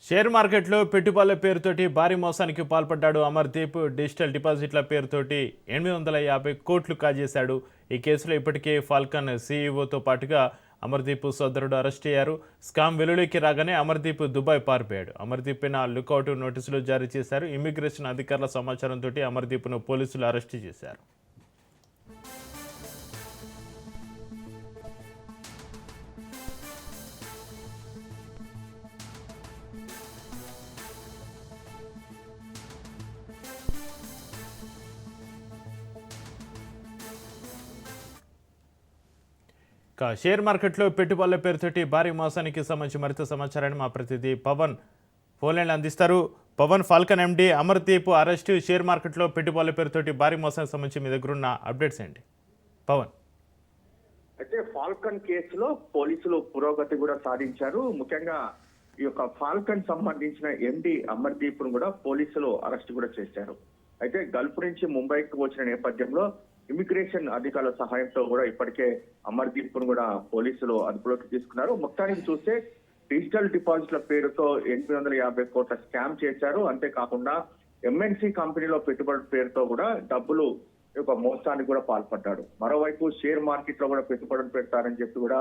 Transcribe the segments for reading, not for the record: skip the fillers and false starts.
Share మార్కెట్లో పెట్టుబడుల పేరుతోటి భారీ మోసానికి పాల్పడ్డాడు అమర్దీప్. డిజిటల్ డిపాజిట్ల పేరుతోటి 850 కోట్లు కాజేశాడు. ఈ కేసులో ఇప్పటికే ఫాల్కన్ సీఈఓతో పాటుగా అమర్దీప్ సోదరుడు అరెస్ట్ అయ్యారు. స్కామ్ వెలుగులోకి రాగానే అమర్దీప్ దుబాయ్ పారిపోయాడు. అమర్దీప్ పైన లుకౌట్ నోటీసులు జారీ చేశారు. ఇమ్మిగ్రేషన్ అధికారుల సమాచారంతో అమర్దీప్ను పోలీసులు అరెస్టు చేశారు. షేర్ మార్కెట్లో పెట్టుబడుల పేరుతోటి భారీ మోసానికి సంబంధించి మరింత సమాచారాన్ని మా ప్రతినిధి పవన్ ఫోన్ లైన్లో అందిస్తారు. పవన్, ఫాల్కన్ ఎండి అమర్దీప్ అరెస్టు, షేర్ మార్కెట్లో పెట్టుబడుల పేరుతోటి భారీ మోసానికి సంబంధించి మీ దగ్గర ఉన్న అప్డేట్స్ ఏంటి పవన్? అయితే ఫాల్కన్ కేసులో పోలీసులు పురోగతి కూడా సాధించారు. ముఖ్యంగా ఈ యొక్క ఫాల్కన్ సంబంధించిన ఎండి అమర్దీప్ ను కూడా పోలీసులు అరెస్ట్ కూడా చేశారు. అయితే గల్ఫ్ నుంచి ముంబైకి వచ్చిన నేపథ్యంలో ఇమిగ్రేషన్ అధికారుల సహాయంతో కూడా ఇప్పటికే అమర్దీప్ ను కూడా పోలీసులు అదుపులోకి తీసుకున్నారు. మొత్తానికి చూస్తే డిజిటల్ డిపాజిట్ల పేరుతో 850 కోట్ల స్కామ్ చేశారు. అంతేకాకుండా ఎంఎన్సీ కంపెనీలో పెట్టుబడి పేరుతో కూడా డబ్బులు ఒక మోసానికి కూడా పాల్పడ్డాడు. మరోవైపు షేర్ మార్కెట్ లో కూడా పెట్టుబడులు పెడతారని చెప్పి కూడా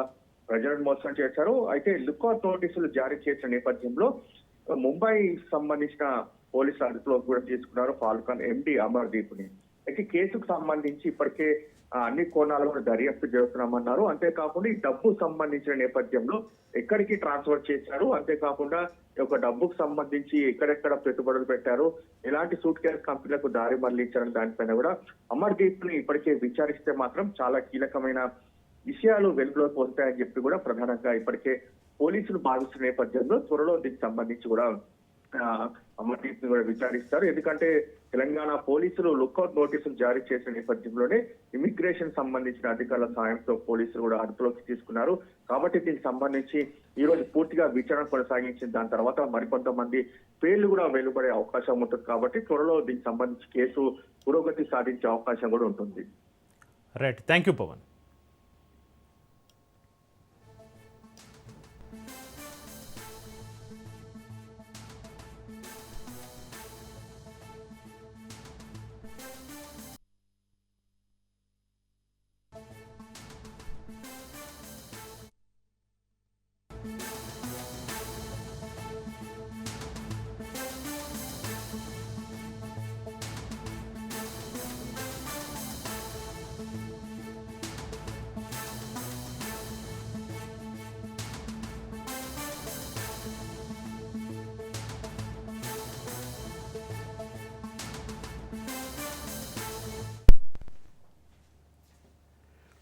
ప్రజలను మోసం చేశారు. అయితే లుకౌట్ నోటీసులు జారీ చేసిన నేపథ్యంలో ముంబై సంబంధించిన పోలీసులు అదుపులోకి కూడా తీసుకున్నారు ఫాల్కన్ ఎండి అమర్దీప్ ని. అయితే కేసుకు సంబంధించి ఇప్పటికే అన్ని కోణాలు కూడా దర్యాప్తు చేస్తున్నామన్నారు. అంతేకాకుండా ఈ డబ్బు సంబంధించిన నేపథ్యంలో ఎక్కడికి ట్రాన్స్ఫర్ చేశారు, అంతేకాకుండా ఒక డబ్బుకు సంబంధించి ఎక్కడెక్కడ పెట్టుబడులు పెట్టారు, ఎలాంటి సూట్ కేస్ కంపెనీలకు దారి మళ్లించారని దానిపైన కూడా అమర్దీప్ ని ఇప్పటికే విచారిస్తే మాత్రం చాలా కీలకమైన విషయాలు వెలుగులోకి వస్తాయని చెప్పి కూడా ప్రధానంగా ఇప్పటికే పోలీసులు భావిస్తున్న నేపథ్యంలో త్వరలో దీనికి సంబంధించి కూడా అమర్దీప్ ని కూడా విచారిస్తారు. ఎందుకంటే తెలంగాణ పోలీసులు లుకౌట్ నోటీసులు జారీ చేసిన నేపథ్యంలోనే ఇమిగ్రేషన్ సంబంధించిన అధికారుల సాయంతో పోలీసులు కూడా అదుపులోకి తీసుకున్నారు. కాబట్టి దీనికి సంబంధించి ఈ రోజు పూర్తిగా విచారణ కొనసాగించిన దాని తర్వాత మరికొంతమంది పేర్లు కూడా వెలువడే అవకాశం ఉంటుంది. కాబట్టి త్వరలో దీనికి సంబంధించి కేసు పురోగతి సాధించే అవకాశం కూడా ఉంటుంది. Right, thank you Pavan.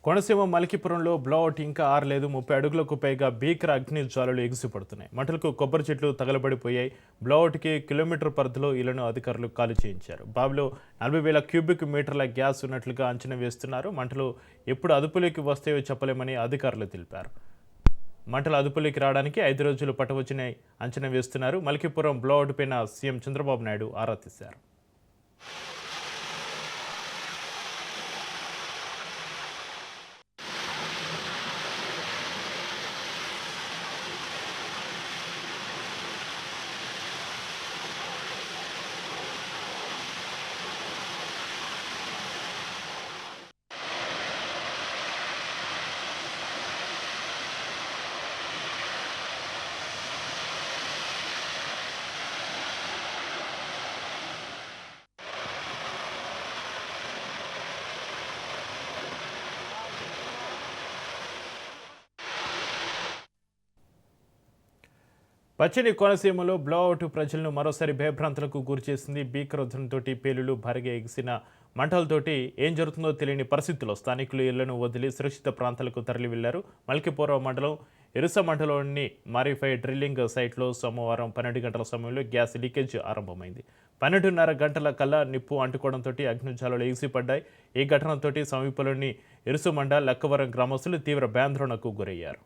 Konaseema మలికిపురంలో బ్లౌట్ ఇంకా ఆరలేదు. 30 అడుగులకు పైగా భీకర అగ్ని జ్వాలలు ఎగిసిపడుతున్నాయి. మంటలకు కొబ్బరి చెట్లు తగలబడిపోయాయి. బ్లౌట్కి కిలోమీటర్ పరిధిలో ఇళ్లను అధికారులు ఖాళీ చేయించారు. బావిలో 40,000 క్యూబిక్ మీటర్ల గ్యాస్ ఉన్నట్లుగా అంచనా వేస్తున్నారు. మంటలు ఎప్పుడు అదుపులోకి వస్తాయో చెప్పలేమని అధికారులు తెలిపారు. మంటలు అదుపులోకి రావడానికి 5 రోజులు పట్టవచ్చని అంచనా వేస్తున్నారు. మలికిపురం బ్లౌట్ పైన సీఎం చంద్రబాబు నాయుడు ఆరా తీశారు. పచ్చని కోనసీమలో బ్లౌఅవుట్ ప్రజలను మరోసారి భయభ్రాంతులకు గురిచేసింది. భీకరోధంతో పేలులు భారీగా ఎగిసిన మంటలతోటి ఏం జరుగుతుందో తెలియని పరిస్థితుల్లో స్థానికులు ఇళ్లను వదిలి సురక్షిత ప్రాంతాలకు తరలి వెళ్లారు. మల్కిపురం మండలం ఎరుసమంటలోని మారిఫై డ్రిల్లింగ్ సైట్లో సోమవారం 12 గంటల సమయంలో గ్యాస్ లీకేజ్ ఆరంభమైంది. 12:30 గంటల కల్లా నిప్పు అంటుకోవడంతో అగ్నిజ్వాలలు ఎగిసిపడ్డాయి. ఈ ఘటనతో సమీపంలోని ఎరుసమండ లక్కవరం గ్రామస్తులు తీవ్ర భయాందోళనకు గురయ్యారు.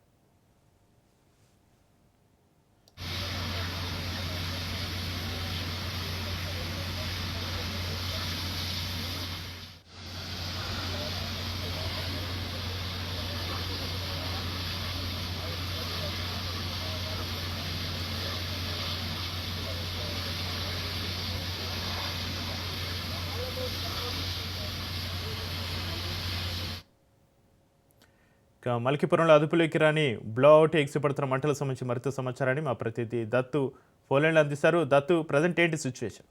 మల్కీపురంలో అదుపులోకి రాని బ్లోఅవుట్ ఎగిసిపడుతున్న మంటలకు సంబంధించి మరింత సమాచారాన్ని మా ప్రతినిధి దత్తు ఫోన్లైన్లో అందిస్తారు. దత్తు, ప్రజెంట్ ఏంటి సిచ్యువేషన్?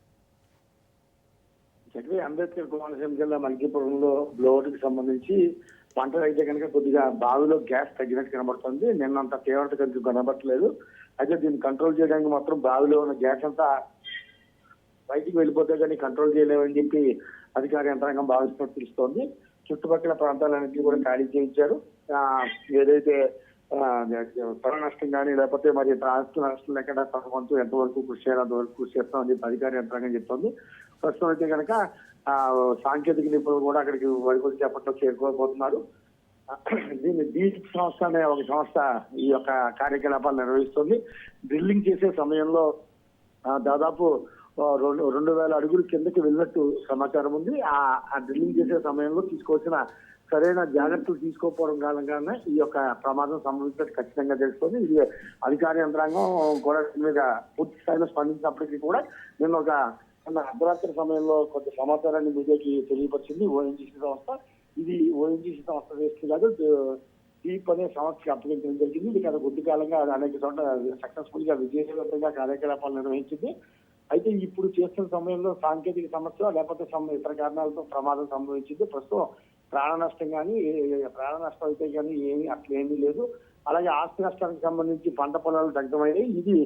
చక్కగా అంబేద్కర్ కోనసీమ జిల్లా మల్కీపురంలో బ్లోఅవుట్కి సంబంధించి పంటలు అయితే కనుక కొద్దిగా బావిలో గ్యాస్ తగ్గినట్టు కనబడుతుంది. నిన్నంత తీవ్రత కనుక కనబడట్లేదు. అయితే దీన్ని కంట్రోల్ చేయడానికి మాత్రం బావిలో ఉన్న గ్యాస్ అంతా బయటికి వెళ్ళిపోతే కానీ కంట్రోల్ చేయలేమని చెప్పి అధికార యంత్రాంగం భావిస్తున్నట్టు తెలుస్తోంది. చుట్టుపక్కల ప్రాంతాలన్నింటినీ కూడా ఖాళీ చేయించారు. ఏదైతే ప్రాణ నష్టం కానీ లేకపోతే మరి ఆస్తి నష్టం లేకుండా తమ వంతు ఎంతవరకు కృషి చేయాలి అంతవరకు కృషి చేస్తామని చెప్పి అధికార యంత్రాంగం చెప్తోంది. ప్రస్తుతం అయితే కనుక సాంకేతిక నిపుణులు కూడా అక్కడికి వరకు చేపట్లో చేరుకోబోతున్నారు. దీన్ని బీచ్ సంస్థ అనే ఒక సంస్థ ఈ యొక్క కార్యకలాపాలు నిర్వహిస్తుంది. డ్రిల్లింగ్ చేసే సమయంలో దాదాపు 2,000 అడుగులు కిందకి వెళ్ళినట్టు సమాచారం ఉంది. ఆ డ్రిల్లింగ్ చేసే సమయంలో తీసుకోవాల్సిన సరైన జాగ్రత్తలు తీసుకోకపోవడం కారణంగానే ఈ యొక్క ప్రమాదం సంభవించినట్టు ఖచ్చితంగా తెలుస్తుంది. ఇది అధికార యంత్రాంగం కూడా దీని మీద పూర్తి స్థాయిలో స్పందించినప్పటికీ కూడా నిన్న అర్ధరాత్రి సమయంలో కొంత సమాచారాన్ని మీడియాకి తెలియపరిచింది ఓఎన్జీసీ సంస్థ. ఇది ఓఎన్జీసీ సంస్థ వేస్తే కాదు, డీప్ అనే సంస్థకి అప్పగించడం జరిగింది. ఇది గత కొద్ది కాలంగా అనేక చోట్ల సక్సెస్ఫుల్ గా విజయవంతంగా కార్యకలాపాలు నిర్వహించింది. అయితే ఇప్పుడు చేస్తున్న సమయంలో సాంకేతిక సమస్య లేకపోతే ఇతర కారణాలతో ప్రమాదం సంభవించింది. ప్రస్తుతం ప్రాణ నష్టం అయితే కానీ అట్లేమీ లేదు. అలాగే ఆస్తి నష్టానికి సంబంధించి పంట పొలాలు దగ్ధమయ్యాయి. ఇది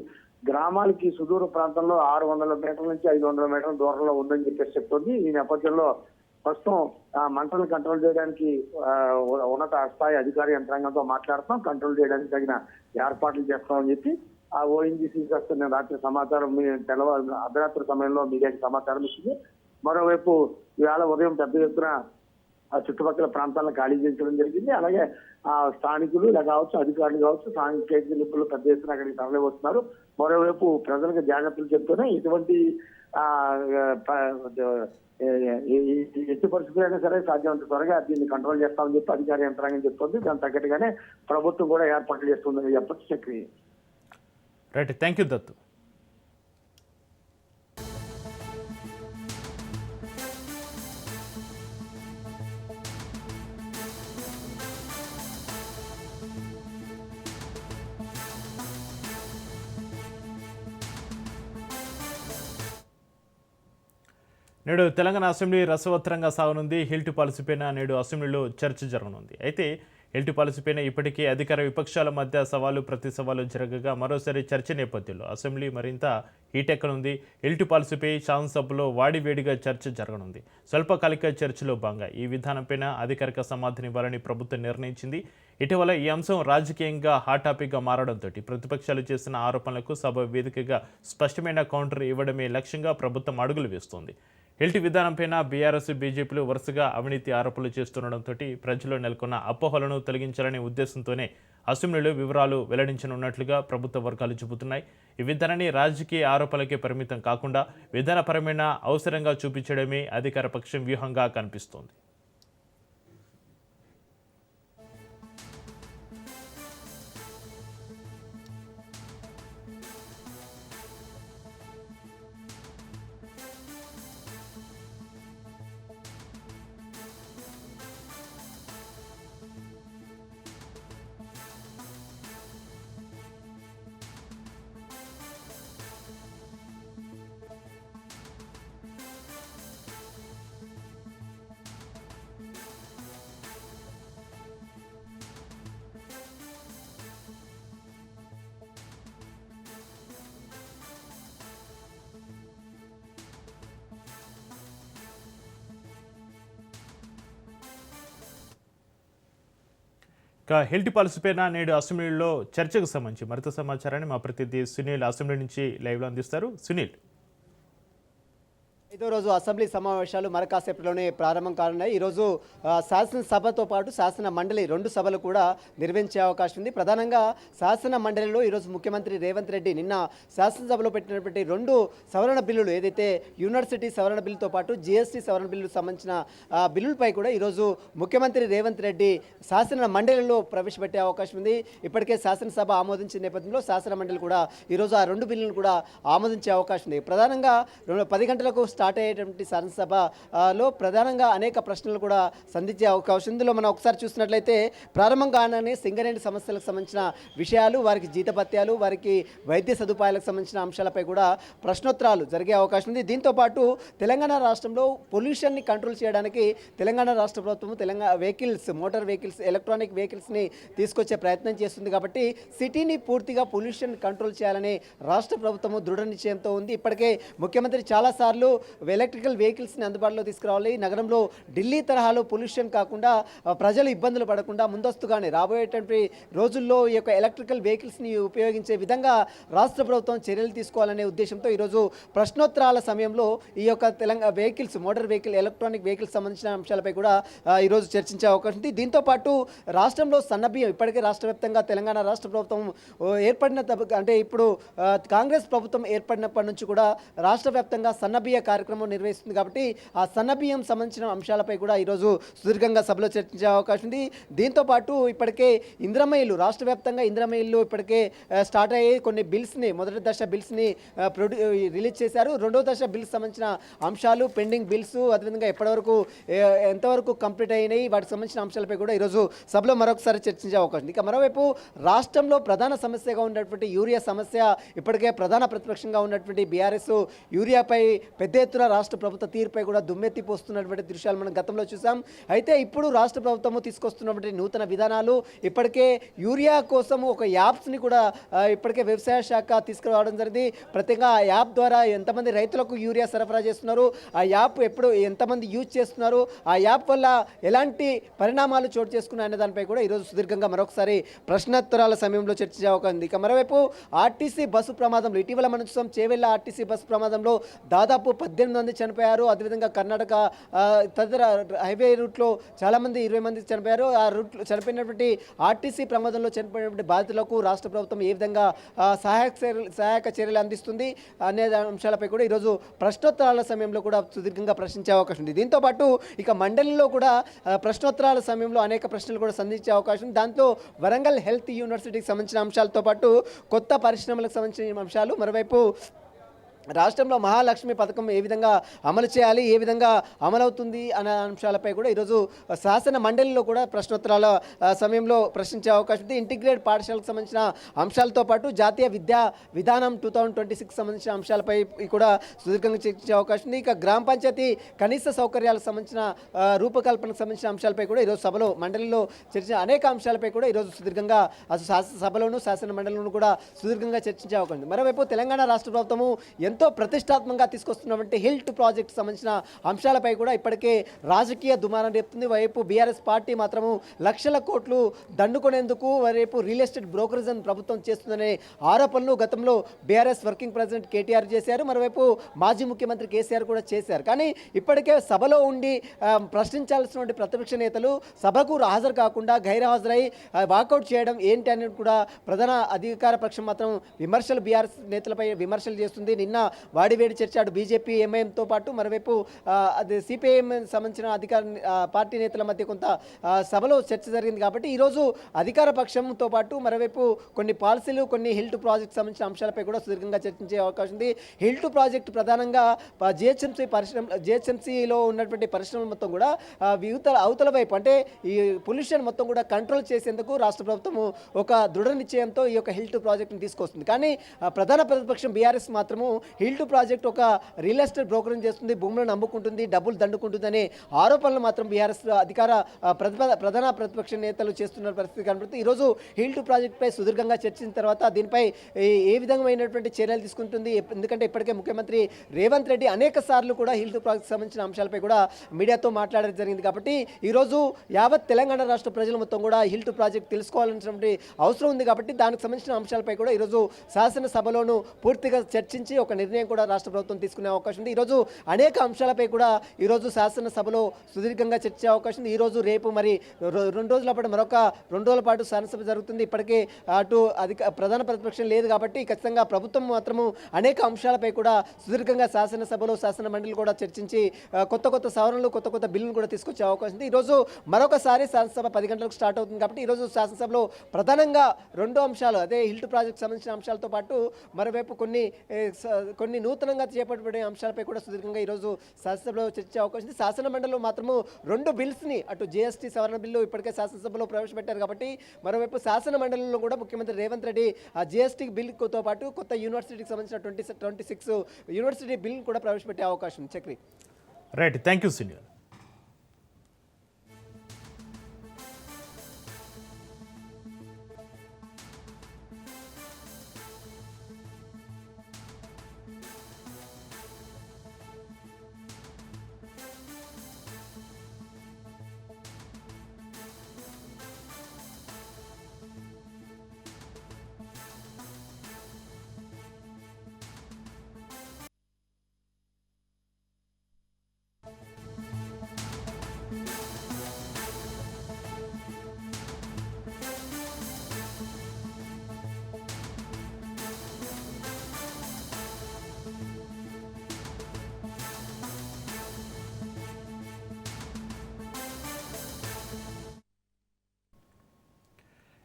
గ్రామాలకి సుదూర ప్రాంతంలో 600 మీటర్ల నుంచి 500 మీటర్ల దూరంలో ఉందని చెప్పేసి చెప్తుంది. ఈ నేపథ్యంలో ప్రస్తుతం మంటలను కంట్రోల్ చేయడానికి ఉన్నత స్థాయి అధికార యంత్రాంగంతో మాట్లాడుతాం, కంట్రోల్ చేయడానికి తగిన ఏర్పాట్లు చేస్తామని చెప్పి ఆ ఓఎన్జీసీ నేను రాత్రి సమాచారం అర్ధరాత్రి సమయంలో మీడియాకి సమాచారం ఇచ్చింది. మరోవైపు ఇవాళ ఉదయం పెద్ద ఎత్తున ఆ చుట్టుపక్కల ప్రాంతాలను ఖాళీ చేయించడం జరిగింది. అలాగే ఆ స్థానికులు కావచ్చు, అధికారులు కావచ్చు, సాంకేతిక నిపుణులు పెద్ద ఎత్తున అక్కడికి తరలి వస్తున్నారు. మరోవైపు ప్రజలకు జాగ్రత్తలు చెప్తూనే ఇటువంటి ఎట్టి పరిస్థితులైనా సరే సాధ్యమంత త్వరగా దీన్ని కంట్రోల్ చేస్తామని చెప్పి అధికార యంత్రాంగం చెప్తుంది. దాని తగ్గట్టుగానే ప్రభుత్వం కూడా ఏర్పాట్లు చేస్తుందని చెప్పచ్చు. Chakri right, thank you Dattu. నేడు తెలంగాణ అసెంబ్లీ రసవత్తరంగా సాగనుంది. హిల్ పాలసీపైన నేడు అసెంబ్లీలో చర్చ జరగనుంది. అయితే హిల్ పాలసీపైన ఇప్పటికే అధికార విపక్షాల మధ్య సవాలు ప్రతి సవాలు జరగగా మరోసారి చర్చ నేపథ్యంలో అసెంబ్లీ మరింత హీటెక్కనుంది. హిల్ పాలసీపై శాసనసభలో వాడివేడిగా చర్చ జరగనుంది. స్వల్పకాలిక చర్చలో భాగంగా ఈ విధానంపైన అధికారిక సమాధానం ప్రభుత్వం నిర్ణయించింది. ఇటీవల ఈ అంశం రాజకీయంగా హాట్ టాపిక్గా మారడంతో ప్రతిపక్షాలు చేసిన ఆరోపణలకు సభ వేదికగా స్పష్టమైన కౌంటర్ ఇవ్వడమే లక్ష్యంగా ప్రభుత్వం అడుగులు వేస్తోంది. హిల్ట్ విధానంపైన బీఆర్ఎస్, బీజేపీలు వరుసగా అవినీతి ఆరోపణలు చేస్తుండడంతో ప్రజల్లో నెలకొన్న అపోహలను తొలగించాలనే ఉద్దేశంతోనే అసెంబ్లీలో వివరాలు వెల్లడించనున్నట్లుగా ప్రభుత్వ వర్గాలు చెబుతున్నాయి. ఈ విధానాన్ని రాజకీయ ఆరోపణలకే పరిమితం కాకుండా విధానపరమైన అవసరంగా చూపించడమే అధికార పక్షం వ్యూహంగా కనిపిస్తోంది. హిల్ట్ పాలసీపైన నేడు అసెంబ్లీలో చర్చకు సంబంధించి మరింత సమాచారాన్ని మా ప్రతినిధి సునీల్ అసెంబ్లీ నుంచి లైవ్లో అందిస్తారు. సునీల్, 5వ రోజు అసెంబ్లీ సమావేశాలు మరకాసేపట్లోనే ప్రారంభం కానున్నాయి. ఈరోజు శాసనసభతో పాటు శాసన మండలి 2 సభలు కూడా నిర్వహించే అవకాశం ఉంది. ప్రధానంగా శాసన మండలిలో ఈరోజు ముఖ్యమంత్రి రేవంత్ రెడ్డి నిన్న శాసనసభలో పెట్టినటువంటి 2 సవరణ బిల్లులు, ఏదైతే యూనివర్సిటీ సవరణ బిల్లుతో పాటు జీఎస్టీ సవరణ బిల్లుకు సంబంధించిన బిల్లులపై కూడా ఈరోజు ముఖ్యమంత్రి రేవంత్ రెడ్డి శాసన మండలిలో ప్రవేశపెట్టే అవకాశం ఉంది. ఇప్పటికే శాసనసభ ఆమోదించిన నేపథ్యంలో శాసన మండలి కూడా ఈరోజు ఆ 2 బిల్లులను కూడా ఆమోదించే అవకాశం ఉంది. ప్రధానంగా 10 గంటలకు స్టార్ట్ స్టార్ట్ అయ్యేటువంటి శాసనసభలో ప్రధానంగా అనేక ప్రశ్నలు కూడా సంధించే అవకాశం. ఇందులో మనం ఒకసారి చూసినట్లయితే ప్రారంభం కాగానే సింగరేణి సమస్యలకు సంబంధించిన విషయాలు, వారికి జీతభత్యాలు, వారికి వైద్య సదుపాయాలకు సంబంధించిన అంశాలపై కూడా ప్రశ్నోత్తరాలు జరిగే అవకాశం ఉంది. దీంతోపాటు తెలంగాణ రాష్ట్రంలో పొల్యూషన్ని కంట్రోల్ చేయడానికి తెలంగాణ రాష్ట్ర ప్రభుత్వం మోటార్ వెహికల్స్, ఎలక్ట్రానిక్ వెహికల్స్ని తీసుకొచ్చే ప్రయత్నం చేస్తుంది. కాబట్టి సిటీని పూర్తిగా పొల్యూషన్ కంట్రోల్ చేయాలని రాష్ట్ర ప్రభుత్వం దృఢ నిశ్చయంతో ఉంది. ఇప్పటికే ముఖ్యమంత్రి చాలాసార్లు ఎలక్ట్రికల్ వెహికల్స్ని అందుబాటులో తీసుకురావాలి, నగరంలో ఢిల్లీ తరహాలో పొల్యూషన్ కాకుండా ప్రజలు ఇబ్బందులు పడకుండా ముందస్తుగానే రాబోయేటువంటి రోజుల్లో ఈ యొక్క ఎలక్ట్రికల్ వెహికల్స్ని ఉపయోగించే విధంగా రాష్ట్ర ప్రభుత్వం చర్యలు తీసుకోవాలనే ఉద్దేశంతో ఈరోజు ప్రశ్నోత్తరాల సమయంలో ఈ యొక్క Telangana motor vehicle, electronic vehicles సంబంధించిన అంశాలపై కూడా ఈరోజు చర్చించే అవకాశం ఉంది. దీంతోపాటు రాష్ట్రంలో సన్నబియ్యం ఇప్పటికే రాష్ట్ర వ్యాప్తంగా తెలంగాణ రాష్ట్ర ప్రభుత్వం అంటే ఇప్పుడు కాంగ్రెస్ ప్రభుత్వం ఏర్పడినప్పటి నుంచి కూడా రాష్ట్ర వ్యాప్తంగా సన్నబియ్య కార్యక్రమం నిర్వహిస్తుంది. కాబట్టి ఆ సన్నబియ్యం సంబంధించిన అంశాలపై కూడా ఈరోజు సుదీర్ఘంగా సభలో చర్చించే అవకాశం ఉంది. దీంతోపాటు ఇప్పటికే ఇంద్రమయిలు, రాష్ట్ర వ్యాప్తంగా ఇంద్రమయిలు ఇప్పటికే స్టార్ట్ అయ్యి కొన్ని బిల్స్ని, మొదటి దశ బిల్స్ని రిలీజ్ చేశారు. రెండో దశ బిల్స్ సంబంధించిన అంశాలు, పెండింగ్ బిల్స్, అదేవిధంగా ఎప్పటివరకు ఎంతవరకు కంప్లీట్ అయినాయి, వాటికి సంబంధించిన అంశాలపై కూడా ఈరోజు సభలో మరొకసారి చర్చించే అవకాశం ఉంది. ఇక మరోవైపు రాష్ట్రంలో ప్రధాన సమస్యగా ఉన్నటువంటి యూరియా సమస్య, ఇప్పటికే ప్రధాన ప్రతిపక్షంగా ఉన్నటువంటి బీఆర్ఎస్ యూరియాపై పెద్ద ఎత్తున రాష్ట్ర ప్రభుత్వ తీరుపై కూడా దుమ్మెత్తిపోస్తున్నటువంటి దృశ్యాలు మనం గతంలో చూసాం. అయితే ఇప్పుడు రాష్ట్ర ప్రభుత్వము తీసుకొస్తున్నటువంటి నూతన విధానాలు, ఇప్పటికే యూరియా కోసం ఒక యాప్స్ని కూడా ఇప్పటికే వ్యవసాయ శాఖ తీసుకురావడం జరిగింది. ప్రత్యేకంగా ఆ యాప్ ద్వారా ఎంతమంది రైతులకు యూరియా సరఫరా చేస్తున్నారు, ఆ యాప్ ఎంతమంది యూజ్ చేస్తున్నారు, ఆ యాప్ వల్ల ఎలాంటి పరిణామాలు చోటు చేసుకున్నాయి అనే దానిపై కూడా ఈరోజు సుదీర్ఘంగా మరొకసారి ప్రశ్నోత్తరాల సమయంలో చర్చించే అవకాశం ఉంది. ఇక మరోవైపు ఆర్టీసీ బస్సు ప్రమాదంలో, ఇటీవల మనం చూసాం చేవెళ్ళ ఆర్టీసీ బస్సు ప్రమాదంలో దాదాపు 18 మంది చనిపోయారు. అదేవిధంగా కర్ణాటక తదితర హైవే రూట్లో చాలామంది 20 మంది చనిపోయారు. ఆ రూట్లో చనిపోయినటువంటి ఆర్టీసీ ప్రమాదంలో చనిపోయినటువంటి బాధితులకు రాష్ట్ర ప్రభుత్వం ఏ విధంగా సహాయక చర్యలు అందిస్తుంది అనే అంశాలపై కూడా ఈరోజు ప్రశ్నోత్తరాల సమయంలో కూడా సుదీర్ఘంగా ప్రశ్నించే అవకాశం ఉంది. దీంతోపాటు ఇక మండలిలో కూడా ప్రశ్నోత్తరాల సమయంలో అనేక ప్రశ్నలు కూడా సంధించే అవకాశం ఉంది. దాంతో వరంగల్ హెల్త్ యూనివర్సిటీకి సంబంధించిన అంశాలతో పాటు కొత్త పరిశ్రమలకు సంబంధించిన అంశాలు, మరోవైపు రాష్ట్రంలో మహాలక్ష్మి పథకం ఏ విధంగా అమలు చేయాలి, ఏ విధంగా అమలవుతుంది అనే అంశాలపై కూడా ఈరోజు శాసన మండలిలో కూడా ప్రశ్నోత్తరాల సమయంలో ప్రశ్నించే అవకాశం ఉంది. ఇంటిగ్రేటెడ్ పాఠశాలకు సంబంధించిన అంశాలతో పాటు జాతీయ విద్యా విధానం 2026 సంబంధించిన అంశాలపై కూడా సుదీర్ఘంగా చర్చించే అవకాశం ఉంది. ఇక గ్రామ పంచాయతీ కనీస సౌకర్యాలకు సంబంధించిన రూపకల్పనకు సంబంధించిన అంశాలపై కూడా ఈరోజు సభలో మండలిలో చర్చించిన అనేక అంశాలపై కూడా ఈరోజు సుదీర్ఘంగా సభలోను శాసన మండలిలోనూ కూడా సుదీర్ఘంగా చర్చించే అవకాశం ఉంది. మరోవైపు తెలంగాణ రాష్ట్ర ప్రభుత్వము ఎంతో ప్రతిష్టాత్మకంగా తీసుకొస్తున్నటువంటి హిల్ట్ ప్రాజెక్ట్ సంబంధించిన అంశాలపై కూడా ఇప్పటికే రాజకీయ దుమారం రేపుతుంది. వైపు బీఆర్ఎస్ పార్టీ మాత్రము లక్షల కోట్లు దండుకునేందుకు వైపు రియల్ ఎస్టేట్ బ్రోకరేజ్ ప్రభుత్వం చేస్తుందనే ఆరోపణలు గతంలో బీఆర్ఎస్ వర్కింగ్ ప్రెసిడెంట్ కేటీఆర్ చేశారు. మరోవైపు మాజీ ముఖ్యమంత్రి కేసీఆర్ కూడా చేశారు. కానీ ఇప్పటికే సభలో ఉండి ప్రశ్నించాల్సినటువంటి ప్రతిపక్ష నేతలు సభకు హాజరు కాకుండా గైర్హాజరై వాకౌట్ చేయడం ఏంటి అనేది కూడా ప్రధాన అధికార పక్షం మాత్రం విమర్శలు, బీఆర్ఎస్ నేతలపై విమర్శలు చేస్తుంది. నిన్న వాడివేడి చర్చ అటు బీజేపీ, ఎంఐఎంతో పాటు మరోవైపు అది సిపిఐఎం సంబంధించిన అధికార పార్టీ నేతల మధ్య కొంత సభలో చర్చ జరిగింది. కాబట్టి ఈరోజు అధికార పక్షంతో పాటు మరోవైపు కొన్ని పాలసీలు, కొన్ని హిల్ట్ ప్రాజెక్ట్ సంబంధించిన అంశాలపై కూడా సుదీర్ఘంగా చర్చించే అవకాశం ఉంది. హిల్ట్ ప్రాజెక్టు ప్రధానంగా జిహెచ్ఎంసీలో ఉన్నటువంటి పరిశ్రమలు మొత్తం కూడా అవతల వైపు అంటే ఈ పొల్యూషన్ మొత్తం కూడా కంట్రోల్ చేసేందుకు రాష్ట్ర ప్రభుత్వం ఒక దృఢ నిశ్చయంతో ఈ యొక్క హిల్ట్ ప్రాజెక్టును తీసుకొస్తుంది. కానీ ప్రధాన ప్రతిపక్షం బీఆర్ఎస్ మాత్రము హిల్ట్ ప్రాజెక్ట్ ఒక రియల్ ఎస్టేట్ బ్రోకరింగ్ చేస్తుంది, భూములను అమ్ముకుంటుంది, డబ్బులు దండుకుంటుందనే ఆరోపణలు మాత్రం బీఆర్ఎస్ అధికార ప్రధాన ప్రతిపక్ష నేతలు చేస్తున్న పరిస్థితి కనబడుతుంది. ఈరోజు హిల్ట్ ప్రాజెక్టుపై సుదీర్ఘంగా చర్చించిన తర్వాత దీనిపై ఏ విధమైనటువంటి చర్యలు తీసుకుంటుంది, ఎందుకంటే ఇప్పటికే ముఖ్యమంత్రి రేవంత్ రెడ్డి అనేక సార్లు కూడా హిల్ట్ ప్రాజెక్ట్ సంబంధించిన అంశాలపై కూడా మీడియాతో మాట్లాడడం జరిగింది. కాబట్టి ఈరోజు యావత్ తెలంగాణ రాష్ట్ర ప్రజలు మొత్తం కూడా హిల్ట్ ప్రాజెక్ట్ తెలుసుకోవాల్సినటువంటి అవసరం ఉంది. కాబట్టి దానికి సంబంధించిన అంశాలపై కూడా ఈరోజు శాసనసభలోనూ పూర్తిగా చర్చించి ఒక నిర్ణయం కూడా రాష్ట్ర ప్రభుత్వం తీసుకునే అవకాశం ఉంది. ఈరోజు అనేక అంశాలపై కూడా ఈరోజు శాసనసభలో సుదీర్ఘంగా చర్చే అవకాశం ఉంది. ఈరోజు రేపు మరి 2 రోజుల పాటు మరొక 2 రోజుల పాటు శాసనసభ జరుగుతుంది. ఇప్పటికే అటు ప్రధాన ప్రతిపక్షం లేదు కాబట్టి ఖచ్చితంగా ప్రభుత్వం మాత్రము అనేక అంశాలపై కూడా సుదీర్ఘంగా శాసనసభలో శాసన మండలి కూడా చర్చించి కొత్త సవరణలు, కొత్త బిల్లును కూడా తీసుకొచ్చే అవకాశం ఉంది. ఈరోజు మరొకసారి శాసనసభ 10 గంటలకు స్టార్ట్ అవుతుంది. కాబట్టి ఈరోజు శాసనసభలో ప్రధానంగా 2 అంశాలు, అదే హిల్ట్ ప్రాజెక్ట్ సంబంధించిన అంశాలతో పాటు మరోవైపు కొన్ని కొన్ని నూతనంగా చేపట్టబడే అంశాలపై కూడా సుదీర్ఘంగా ఈరోజు శాసనసభలో చర్చించే అవకాశం ఉంది. శాసన మండలిలో మాత్రము 2 బిల్స్ని అటు జీఎస్టీ సవరణ బిల్లు ఇప్పటికే శాసనసభలో ప్రవేశపెట్టారు కాబట్టి మరోవైపు శాసన మండలిలో కూడా ముఖ్యమంత్రి రేవంత్ రెడ్డి ఆ జీఎస్టీ బిల్తో పాటు కొత్త యూనివర్సిటీకి సంబంధించిన 26 యూనివర్సిటీ బిల్ కూడా ప్రవేశపెట్టే అవకాశం ఉంది. Chakri. Right, thank you senior.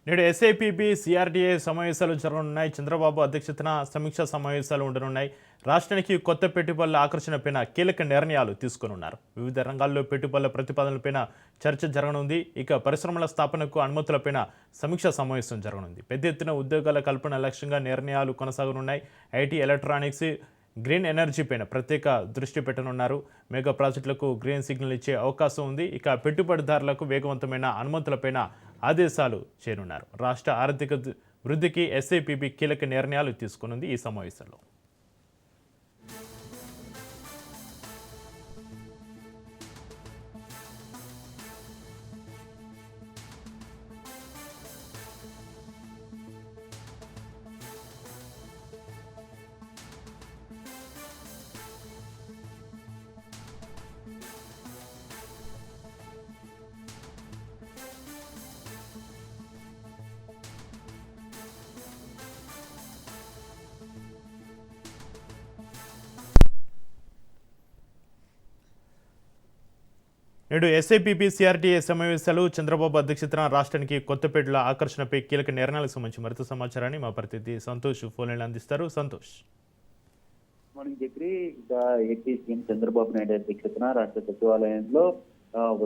నేడు ఎస్ఐపిబి సిఆర్డీఏ సమావేశాలు జరగనున్నాయి. చంద్రబాబు అధ్యక్షతన సమీక్షా సమావేశాలు ఉండనున్నాయి. రాష్ట్రానికి కొత్త పెట్టుబడుల ఆకర్షణపైన కీలక నిర్ణయాలు తీసుకున్నారు. వివిధ రంగాల్లో పెట్టుబడుల ప్రతిపాదనలపైన చర్చ జరగనుంది. ఇక పరిశ్రమల స్థాపనకు అనుమతులపైన సమీక్షా సమావేశం జరగనుంది. పెద్ద ఎత్తున ఉద్యోగాల కల్పన లక్ష్యంగా నిర్ణయాలు కొనసాగనున్నాయి. ఐటీ, ఎలక్ట్రానిక్స్, గ్రీన్ ఎనర్జీ పైన ప్రత్యేక దృష్టి పెట్టనున్నారు. మెగా ప్రాజెక్టులకు గ్రీన్ సిగ్నల్ ఇచ్చే అవకాశం ఉంది. ఇక పెట్టుబడిదారులకు వేగవంతమైన అనుమతులపైన ఆదేశాలు చేయనున్నారు. రాష్ట్ర ఆర్థిక వృద్ధికి ఎస్ఐపిబి కీలక నిర్ణయాలు తీసుకున్నది ఈ సమావేశంలో. నేడు ఎస్ఐపిబి సిఆర్డీఏ సమావేశాలు చంద్రబాబు అధ్యక్షతన రాష్ట్రానికి కొత్త పెట్టుబడుల ఆకర్షణపై కీలక నిర్ణయాలకు సంబంధించి మరింత సమాచారాన్ని మా ప్రతినిధి సంతోష్ ఫోన్లైన్ అందిస్తారు. Santosh. Morning Chakri. AP CM Chandrababu Naidu అధ్యక్షతన రాష్ట్ర సచివాలయంలో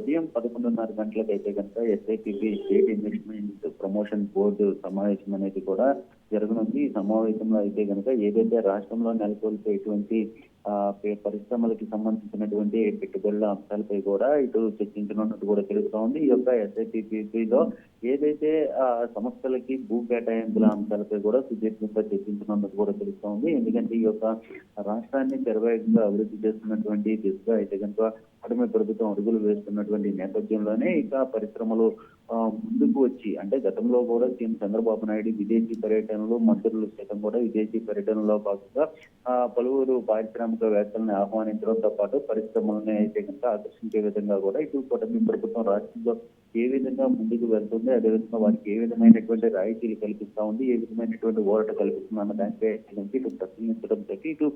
ఉదయం 11:30 గంటలకు అయితే కనుక SIPB state investment promotion board సమావేశం అనేది కూడా జరగనుంది. ఈ సమావేశంలో అయితే కనుక ఏదైతే రాష్ట్రంలో నెలకొల్పేటువంటి పరిశ్రమలకి సంబంధించినటువంటి పెట్టుబడుల అంశాలపై కూడా ఇటు చర్చించనున్నట్టు కూడా తెలుస్తా ఉంది. ఈ యొక్క ఎస్ఐపిబిలో ఏదైతే సంస్థలకి భూ కేటాయింపుల అంశాలపై కూడా సుదీర్ఘంగా చర్చించనున్నట్టు కూడా తెలుస్తా ఉంది. ఎందుకంటే ఈ యొక్క రాష్ట్రాన్ని శరవేగంగా అభివృద్ధి చేస్తున్నటువంటి దిశగా అయితే కనుక అటమీ ప్రభుత్వం అడుగులు వేస్తున్నటువంటి నేపథ్యంలోనే ఇక పరిశ్రమలు ముందుకు వచ్చి, అంటే గతంలో కూడా సీఎం చంద్రబాబు నాయుడు విదేశీ పర్యటనలు, మంత్రులు సైతం కూడా విదేశీ పర్యటనలో భాగంగా పలువురు పారిశ్రామికవేత్తలను ఆహ్వానించడంతో పాటు పరిశ్రమలను అయితే కనుక ఆకర్షించే విధంగా కూడా ఇటు కూటమి ప్రభుత్వం రాష్ట్రంలో ఏ విధంగా ముందుకు వెళ్తుంది, అదేవిధంగా వారికి ఏ విధమైనటువంటి రాయితీలు కల్పిస్తా ఉంది, ఏ విధమైనటువంటి ఓరట కల్పిస్తుంది అన్న దానిపై ఇటు ప్రశ్నించడంతో ఇటు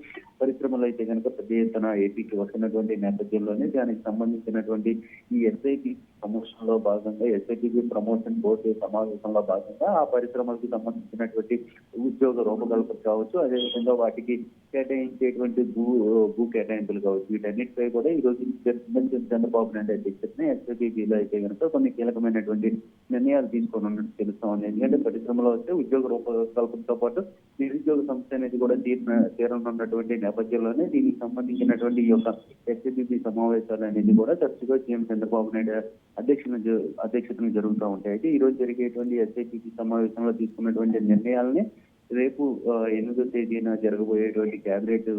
పరిశ్రమలు అయితే కనుక పెద్ద ఎత్తున ఏపీకి వస్తున్నటువంటి నేపథ్యంలోనే దానికి సంబంధించినటువంటి ఈ ఎస్ఐపి ప్రమోషన్ లో భాగంగా ఎస్ఐపిబి ప్రమోషన్ బోర్డు సమావేశంలో భాగంగా ఆ పరిశ్రమలకు సంబంధించినటువంటి ఉద్యోగ రూపకల్పన కావచ్చు, అదేవిధంగా వాటికి కేటాయించేటువంటి భూ కేటాయింపులు కావచ్చు, వీటన్నిటిపై కూడా ఈ రోజు చంద్రబాబు నాయుడు అధ్యక్షతనే ఎస్ఐపిబిలో అయితే కనుక కొన్ని కీలకమైనటువంటి నిర్ణయాలు తీసుకోనున్నట్టు తెలుస్తా ఉంది. ఎందుకంటే పరిశ్రమలో వస్తే ఉద్యోగ రూపకల్పనతో పాటు నిరుద్యోగ సమస్య అనేది కూడా తీరనున్నటువంటి నేపథ్యంలోనే దీనికి సంబంధించినటువంటి ఈ యొక్క ఎస్ఐపిబి సమావేశాలు అనేది కూడా తరచుగా సీఎం చంద్రబాబు నాయుడు అధ్యక్షతను జరుగుతూ ఉంటాయి. అయితే ఈ రోజు జరిగేటువంటి ఎస్ఐపిబి సమావేశంలో తీసుకున్నటువంటి నిర్ణయాలని రేపు 8వ తేదీన జరగబోయేటువంటి కేబినెట్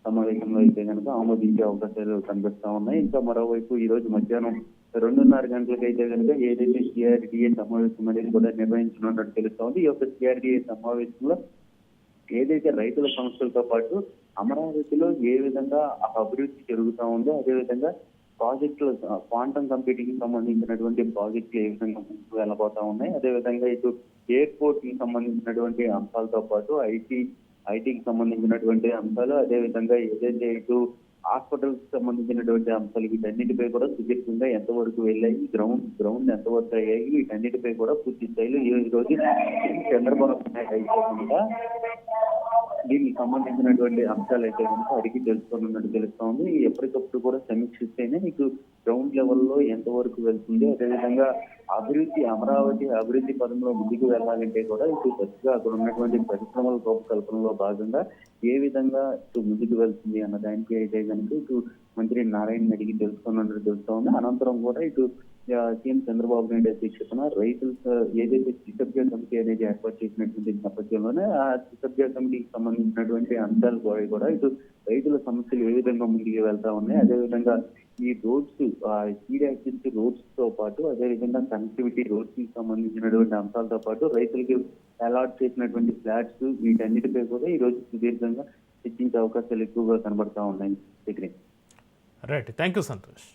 సమావేశంలో అయితే కనుక ఆమోదించే అవకాశాలు కనిపిస్తా ఉన్నాయి. ఇంకా మరోవైపు ఈ రోజు మధ్యాహ్నం 2:30 గంటలకు అయితే కనుక ఏదైతే సిఆర్డీఏ సమావేశం అనేది కూడా నిర్వహించనున్నట్టు తెలుస్తా ఉంది. ఈ యొక్క సిఆర్డీఏ సమావేశంలో ఏదైతే రైతుల సమస్యలతో పాటు అమరావతిలో ఏ విధంగా అభివృద్ధి జరుగుతూ ఉందో, అదేవిధంగా ప్రాజెక్టులు క్వాంటమ్ కంప్యూటింగ్ సంబంధించినటువంటి ప్రాజెక్టులు ఏ విధంగా ముందుకు వెళ్ళబోతా ఉన్నాయి, అదేవిధంగా ఇటు ఎయిర్పోర్ట్ కి సంబంధించినటువంటి అంశాలతో పాటు ఐటీకి సంబంధించినటువంటి అంశాలు, అదేవిధంగా ఏదైతే ఇటు హాస్పిటల్ కి సంబంధించినటువంటి అంశాలు, వీటన్నిటిపై కూడా సుదీర్ఘంగా ఎంతవరకు వెళ్ళాయి, గ్రౌండ్ ఎంతవరకు అయ్యాయి, వీటన్నిటిపై కూడా పూర్తి స్థాయిలో ఈ రోజు చంద్రబాబు నాయుడు దీనికి సంబంధించినటువంటి అంశాలు అయితే కనుక అడిగి తెలుసుకున్నట్టు తెలుస్తోంది. ఎప్పటికప్పుడు కూడా సమీక్షిస్తేనే మీకు గ్రౌండ్ లెవెల్లో ఎంతవరకు వెళ్తుంది, అదేవిధంగా అమరావతి అభివృద్ధి పదంలో ముందుకు వెళ్ళాలంటే కూడా ఇటు చక్కగా అక్కడ ఉన్నటువంటి పరిశ్రమల రూపకల్పనలో భాగంగా ఏ విధంగా ఇటు ముందుకు వెళ్తుంది అన్న దానికి అయితే కనుక ఇటు మంత్రి నారాయణ అడిగి తెలుసుకున్నట్టు తెలుస్తోంది. అనంతరం కూడా ఇటు సీఎం చంద్రబాబు నాయుడు అధ్యక్షతన రైతులు ఏదైతే త్రిసభ్య కమిటీ అనేది ఏర్పాటు చేసినటువంటి నేపథ్యంలోనే ఆ త్రిసభ్య కమిటీకి సంబంధించినటువంటి అంశాలు కూడా ఇటు రైతుల సమస్యలు ఏ విధంగా ముందుకు వెళ్తా ఉన్నాయి, అదేవిధంగా ఈ రోడ్స్ సీడ్ యాక్టివిటీ రోడ్స్ తో పాటు అదేవిధంగా కనెక్టివిటీ రోడ్స్ కి సంబంధించినటువంటి అంశాలతో పాటు రైతులకి అలాట్ చేసినటువంటి ఫ్లాట్స్ వీటన్నిటిపై కూడా ఈ రోజు సుదీర్ఘంగా చర్చించే అవకాశాలు ఎక్కువగా కనబడతా ఉన్నాయి. Right, thank you Santosh.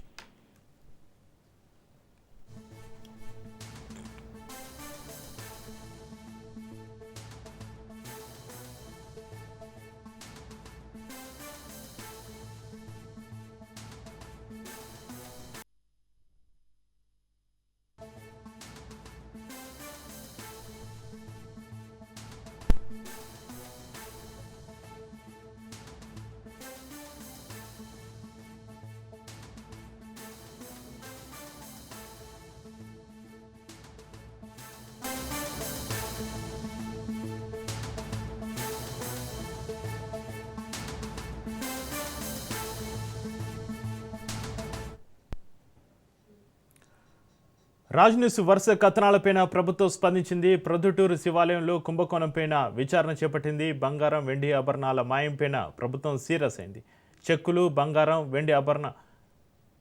Raj news వరుస కథనాలపైన ప్రభుత్వం స్పందించింది. ప్రొద్దుటూరు శివాలయంలో కుంభకోణంపైన విచారణ చేపట్టింది. బంగారం, వెండి ఆభరణాల మాయంపైన ప్రభుత్వం సీరియస్ అయింది. చెక్కులు, బంగారం, వెండి ఆభరణ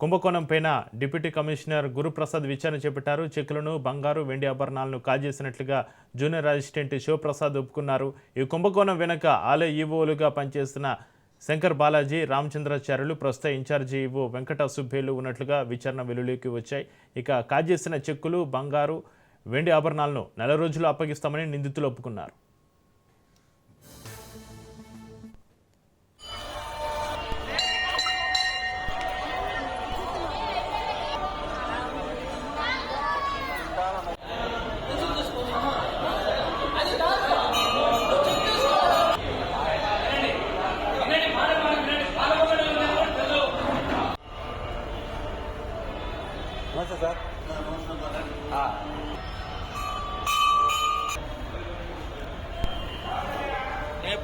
కుంభకోణంపైన డిప్యూటీ కమిషనర్ గురుప్రసాద్ విచారణ చేపట్టారు. చెక్కులను, బంగారు, వెండి ఆభరణాలను కాజేసినట్లుగా జూనియర్ అసిస్టెంట్ శివప్రసాద్ ఒప్పుకున్నారు. ఈ కుంభకోణం వెనక ఆలయ ఈవోలుగా పనిచేస్తున్న శంకర్ బాలాజీ, రామచంద్రాచార్యులు, ప్రస్తుత ఇన్ఛార్జి ఈవో వెంకట సుబ్బేలు ఉన్నట్లుగా విచారణ వెలుగులోకి వచ్చాయి. ఇక కాజేసిన చెక్కులు, బంగారు, వెండి ఆభరణాలను 4 రోజులు అప్పగిస్తామని నిందితులు ఒప్పుకున్నారు.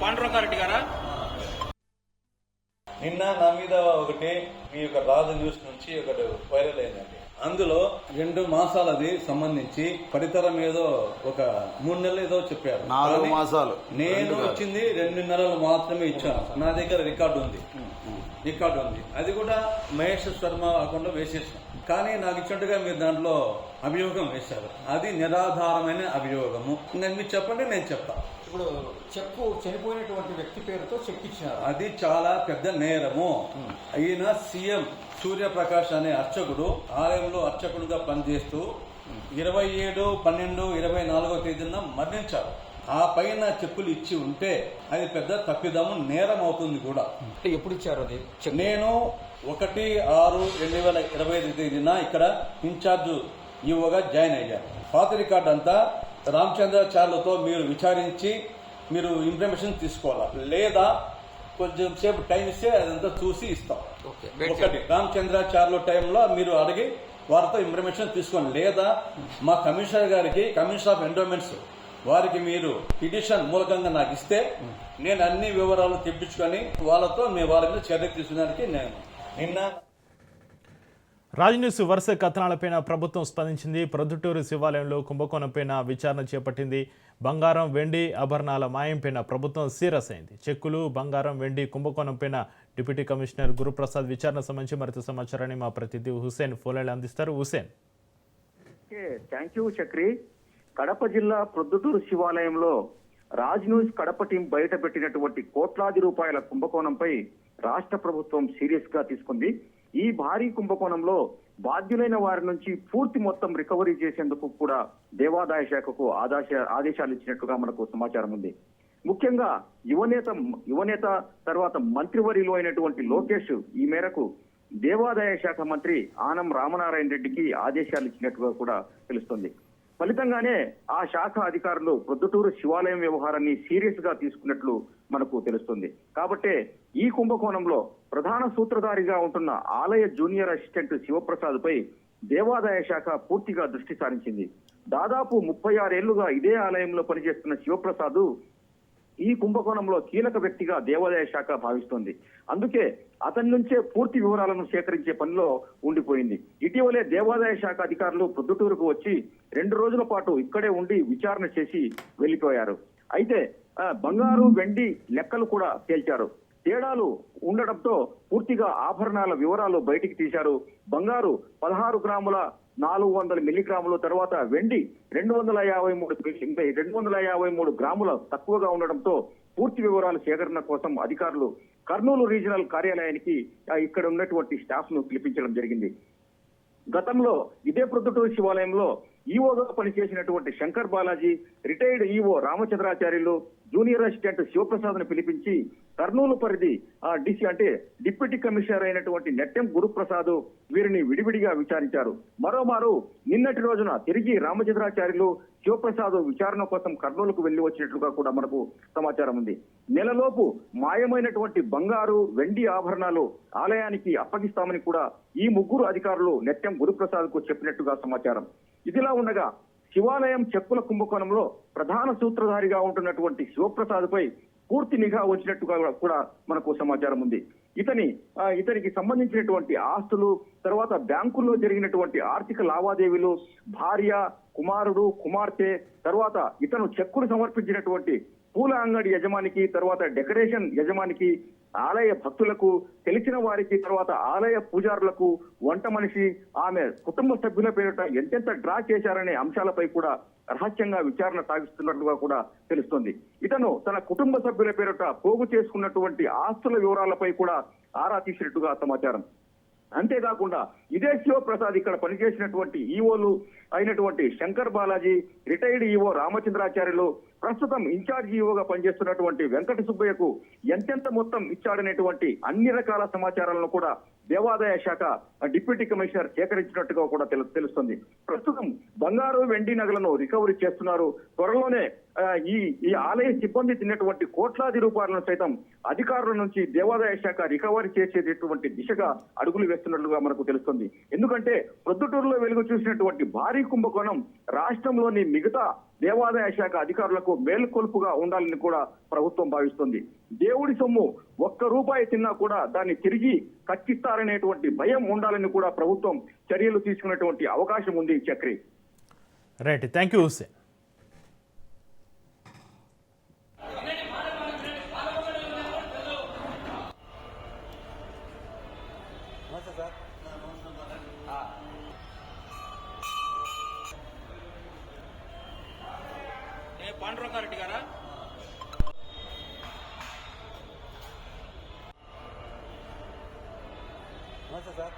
పాండురంగారెడ్డి గారా? నిన్న నా మీద ఒకటి మీ యొక్క రాజు న్యూస్ నుంచి ఒకటి వైరల్ అయిందండి. అందులో 2 మాసాలది సంబంధించి పరితరం ఏదో ఒక 3 నెలలు ఏదో చెప్పారు. 4 మాసాలు నేను ఇచ్చింది 2 నెలలు మాత్రమే ఇచ్చాను. నా దగ్గర రికార్డు ఉంది. అది కూడా మహేష్ శర్మ అకౌంట్ లో వేసేసాను. కానీ నాకు ఇచ్చినట్టుగా మీరు దాంట్లో అభియోగం వేశారు. అది నిరాధారమైన అభియోగము. నేను మీరు చెప్పండి, నేను చెప్తా. ఇప్పుడు చెక్కు చనిపోయినటువంటి వ్యక్తి పేరుతో చెక్ ఇచ్చారు. అది చాలా పెద్ద నేరము. ఈయన సీఎం సూర్యప్రకాష్ అనే అర్చకుడు ఆలయంలో అర్చకుడుగా పనిచేస్తూ 27/12/24 తేదీన మరణించారు. ఆ పైన చెక్కులు ఇచ్చి ఉంటే అది పెద్ద తప్పిదము, నేరం అవుతుంది కూడా. ఎప్పుడు ఇచ్చారు అది? నేను 1/6/2025 తేదీన ఇక్కడ ఇన్ఛార్జ్ ఈవోగా జాయిన్ అయ్యాను. పాత రికార్డు అంతా రామచంద్రాచార్యులతో మీరు విచారించి మీరు ఇన్ఫర్మేషన్ తీసుకోవాలా, లేదా కొంచెం సేపు టైం ఇస్తే అదంతా చూసి ఇస్తాం. ఒకటి రామచంద్రాచార్యుల టైంలో మీరు అడిగి వారితో ఇన్ఫర్మేషన్ తీసుకోండి, లేదా మా కమిషనర్ గారికి, కమిషనర్ ఆఫ్ ఎండోమెంట్స్ వారికి మీరు పిటిషన్ మూలకంగా నాకు ఇస్తే నేను అన్ని వివరాలు తెప్పించుకొని వాళ్ళతో వాళ్ళ మీద చర్య తీసుకునేందుకు నేను నిన్న. రాజ్ న్యూస్ వరుస కథనాలపైన ప్రభుత్వం స్పందించింది. ప్రొద్దుటూరు శివాలయంలో కుంభకోణంపైన విచారణ చేపట్టింది. బంగారం, వెండి ఆభరణాల మాయంపైన ప్రభుత్వం సీరియస్ అయింది. చెక్కులు, బంగారం, వెండి కుంభకోణంపైన డిప్యూటీ కమిషనర్ గురుప్రసాద్ విచారణ సంబంధించి మరింత సమాచారాన్ని మా ప్రతినిధి హుసేన్ ఫోన్లైన్ అందిస్తారు. హుసేన్. Thank you Chakri. కడప జిల్లా ప్రొద్దుటూరు శివాలయంలో రాజ్ న్యూస్ కడప టీం బయట పెట్టినటువంటి కోట్లాది రూపాయల కుంభకోణంపై రాష్ట్ర ప్రభుత్వం సీరియస్ గా తీసుకుంది. ఈ భారీ కుంభకోణంలో బాధ్యులైన వారి నుంచి పూర్తి మొత్తం రికవరీ చేసేందుకు కూడా దేవాదాయ శాఖకు ఆదేశాలు ఇచ్చినట్టుగా మనకు సమాచారం ఉంది. ముఖ్యంగా యువనేత తర్వాత మంత్రివర్యులు అయినటువంటి లోకేష్ ఈ మేరకు దేవాదాయ శాఖ మంత్రి ఆనం రామనారాయణ రెడ్డికి ఆదేశాలు ఇచ్చినట్టుగా కూడా తెలుస్తుంది. ఫలితంగానే ఆ శాఖ అధికారులు ప్రొద్దుటూరు శివాలయం వ్యవహారాన్ని సీరియస్ గా తీసుకున్నట్లు మనకు తెలుస్తుంది. కాబట్టే ఈ కుంభకోణంలో ప్రధాన సూత్రధారిగా ఉంటున్న ఆలయ జూనియర్ అసిస్టెంట్ శివప్రసాద్ పై దేవాదాయ శాఖ పూర్తిగా దృష్టి సారించింది. దాదాపు 36 ఏళ్లుగా ఇదే ఆలయంలో పనిచేస్తున్న శివప్రసాద్ ఈ కుంభకోణంలో కీలక వ్యక్తిగా దేవాదాయ శాఖ భావిస్తోంది. అందుకే అతని నుంచే పూర్తి వివరాలను సేకరించే పనిలో ఉండిపోయింది. ఇటీవలే దేవాదాయ శాఖ అధికారులు ప్రొద్దుటూరుకు వచ్చి 2 రోజుల పాటు ఇక్కడే ఉండి విచారణ చేసి వెళ్లిపోయారు. అయితే బంగారు వెండి లెక్కలు కూడా తేల్చారు. తేడాలు ఉండడంతో పూర్తిగా ఆభరణాల వివరాలు బయటికి తీశారు. బంగారు 16 గ్రాముల 400 మిల్లీగ్రాములు, తర్వాత వెండి 253 గ్రాముల తక్కువగా ఉండడంతో పూర్తి వివరాల సేకరణ కోసం అధికారులు కర్నూలు రీజనల్ కార్యాలయానికి ఇక్కడ ఉన్నటువంటి స్టాఫ్ ను పిలిపించడం జరిగింది. గతంలో ఇదే ప్రొద్దుటూరు శివాలయంలో ఈఓగా పనిచేసినటువంటి Shankar Balaji, retired EO Ramachandracharyulu, junior assistant Sivaprasad ను పిలిపించి కర్నూలు పరిధి డిసి అంటే డిప్యూటీ కమిషనర్ అయినటువంటి నెట్టెం గురుప్రసాద్ వీరిని విడివిడిగా విచారించారు. మరోమారు నిన్నటి రోజున తిరిగి రామచంద్రాచార్యులు, శివప్రసాద్ విచారణ కోసం కర్నూలుకు వెళ్లి వచ్చినట్లుగా కూడా మనకు సమాచారం ఉంది. నెలలోపు మాయమైనటువంటి బంగారు వెండి ఆభరణాలు ఆలయానికి అప్పగిస్తామని కూడా ఈ ముగ్గురు అధికారులు నెట్టెం గురుప్రసాద్ కు చెప్పినట్టుగా సమాచారం. ఇదిలా ఉండగా శివాలయం చెక్కుల కుంభకోణంలో ప్రధాన సూత్రధారిగా ఉంటున్నటువంటి శివప్రసాద్ పై పూర్తి నిఘా వచ్చినట్టుగా కూడా మనకు సమాచారం ఉంది. ఇతనికి సంబంధించినటువంటి ఆస్తులు, తర్వాత బ్యాంకుల్లో జరిగినటువంటి ఆర్థిక లావాదేవీలు, భార్య, కుమారుడు, కుమార్తె, తర్వాత ఇతను చెక్కులు సమర్పించినటువంటి పూల అంగడి యజమానికి, తర్వాత డెకరేషన్ యజమానికి, ఆలయ భక్తులకు, తెలిసిన వారికి, తర్వాత ఆలయ పూజారులకు, వంట మనిషి, ఆమె కుటుంబ సభ్యుల పేరిట ఎంతెంత డ్రా చేశారనే అంశాలపై కూడా రహస్యంగా విచారణ సాగిస్తున్నట్లుగా కూడా తెలుస్తోంది. ఇతను తన కుటుంబ సభ్యుల పేరిట పోగు చేసుకున్నటువంటి ఆస్తుల వివరాలపై కూడా ఆరా తీసినట్టుగా సమాచారం. అంతేకాకుండా ఇదే శివప్రసాద్ ఇక్కడ పనిచేసినటువంటి ఈఓలు అయినటువంటి శంకర్ బాలాజీ, రిటైర్డ్ ఈఓ రామచంద్రాచార్యులు, ప్రస్తుతం ఇన్ఛార్జ్ ఈఓగా పనిచేస్తున్నటువంటి వెంకట సుబ్బయ్యకు ఎంతెంత మొత్తం ఇచ్చాడనేటువంటి అన్ని రకాల సమాచారాలను కూడా దేవాదాయ శాఖ డిప్యూటీ కమిషనర్ సేకరించినట్టుగా కూడా తెలుస్తుంది. ప్రస్తుతం బంగారు వెండి నగలను రికవరీ చేస్తున్నారు. త్వరలోనే ఈ ఆలయ సిబ్బంది తిన్నటువంటి కోట్లాది రూపాయలను సైతం అధికారుల నుంచి దేవాదాయ శాఖ రికవరీ చేసేటటువంటి దిశగా అడుగులు వేస్తున్నట్లుగా మనకు తెలుస్తుంది. ఎందుకంటే ప్రొద్దుటూరులో వెలుగు చూసినటువంటి భారీ కుంభకోణం రాష్ట్రంలోని మిగతా దేవాదాయ శాఖ అధికారులకు మేలుకొల్పుగా ఉండాలని కూడా ప్రభుత్వం భావిస్తుంది. దేవుడి సొమ్ము 1 రూపాయి తిన్నా కూడా దాన్ని తిరిగి కక్కిస్తారనేటువంటి భయం ఉండాలని కూడా ప్రభుత్వం చర్యలు తీసుకునేటువంటి అవకాశం ఉంది. Chakri. Right, thank you Hussain. Panduranga Reddy గారా? నమస్తే సార్.